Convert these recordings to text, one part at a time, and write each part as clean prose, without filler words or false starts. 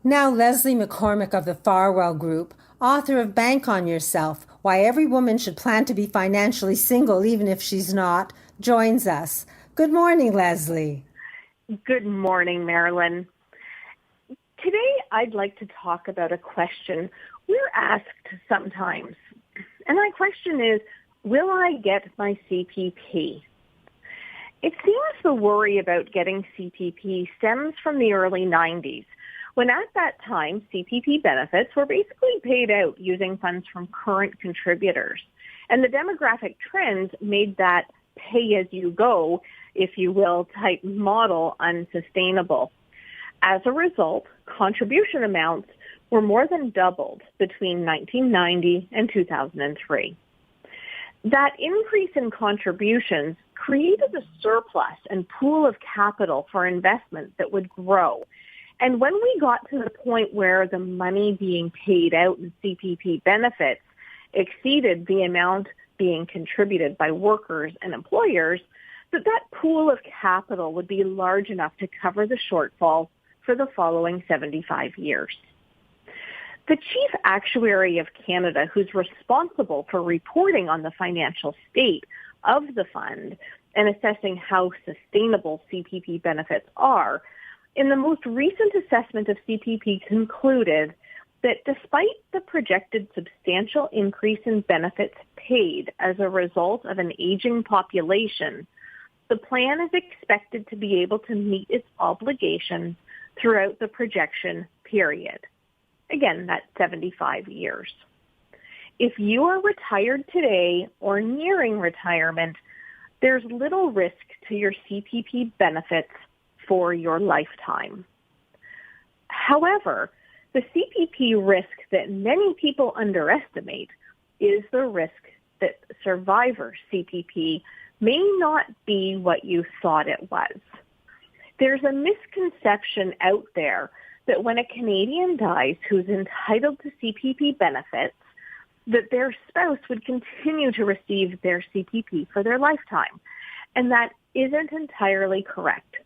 Now, Leslie McCormick of the Farwell Group, author of Bank on Yourself, Why Every Woman Should Plan to Be Financially Single Even If She's Not, joins us. Good morning, Leslie. Good morning, Marilyn. Today, I'd like to talk about a question we're asked sometimes. And my question is, will I get my CPP? It seems the worry about getting CPP stems from the early 90s, when at that time, CPP benefits were basically paid out using funds from current contributors. And the demographic trends made that pay-as-you-go, if you will, type model unsustainable. As a result, contribution amounts were more than doubled between 1990 and 2003. That increase in contributions created a surplus and pool of capital for investment that would grow. And when we got to the point where the money being paid out in CPP benefits exceeded the amount being contributed by workers and employers, that pool of capital would be large enough to cover the shortfall for the following 75 years. The Chief Actuary of Canada, who's responsible for reporting on the financial state of the fund and assessing how sustainable CPP benefits are, in the most recent assessment of CPP concluded that despite the projected substantial increase in benefits paid as a result of an aging population, the plan is expected to be able to meet its obligations throughout the projection period. Again, that's 75 years. If you are retired today or nearing retirement, there's little risk to your CPP benefits for your lifetime. However, the CPP risk that many people underestimate is the risk that survivor CPP may not be what you thought it was. There's a misconception out there that when a Canadian dies who's entitled to CPP benefits, that their spouse would continue to receive their CPP for their lifetime. And that isn't entirely correct.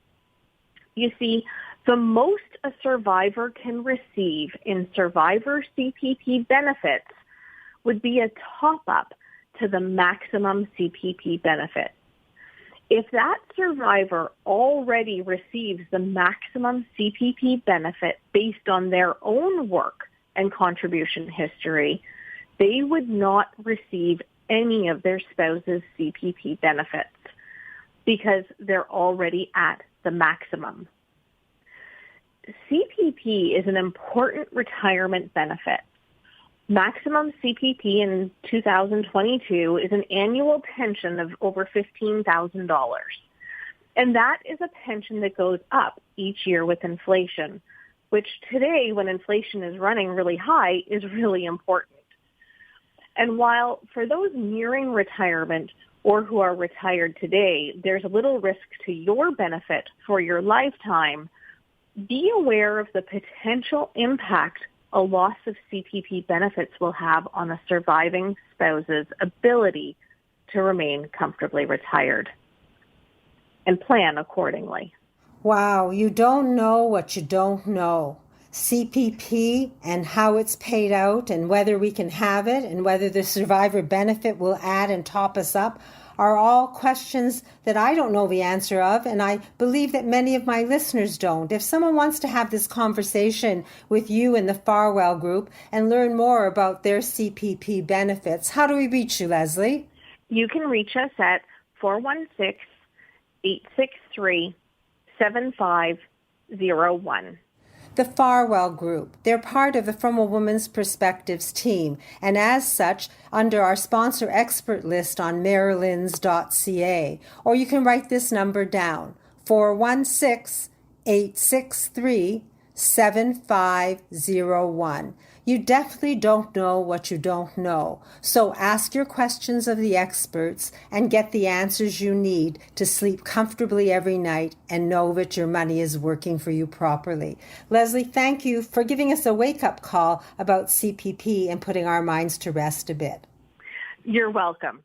You see, the most a survivor can receive in survivor CPP benefits would be a top-up to the maximum CPP benefit. If that survivor already receives the maximum CPP benefit based on their own work and contribution history, they would not receive any of their spouse's CPP benefits because they're already at the maximum. CPP is an important retirement benefit. Maximum CPP in 2022 is an annual pension of over $15,000. And that is a pension that goes up each year with inflation, which today, when inflation is running really high, is really important. And while for those nearing retirement or who are retired today, there's a little risk to your benefit for your lifetime, be aware of the potential impact a loss of CPP benefits will have on a surviving spouse's ability to remain comfortably retired, and plan accordingly. Wow, you don't know what you don't know. CPP and how it's paid out and whether we can have it and whether the survivor benefit will add and top us up are all questions that I don't know the answer of, and I believe that many of my listeners don't. If someone wants to have this conversation with you in the Farwell Group and learn more about their CPP benefits, how do we reach you, Leslie? You can reach us at 416-863-7501. The Farwell Group. They're part of the From a Woman's Perspectives team, and as such, under our sponsor expert list on marilyns.ca. Or you can write this number down, 416-863-7501. You definitely don't know what you don't know. So ask your questions of the experts and get the answers you need to sleep comfortably every night and know that your money is working for you properly. Leslie, thank you for giving us a wake-up call about CPP and putting our minds to rest a bit. You're welcome.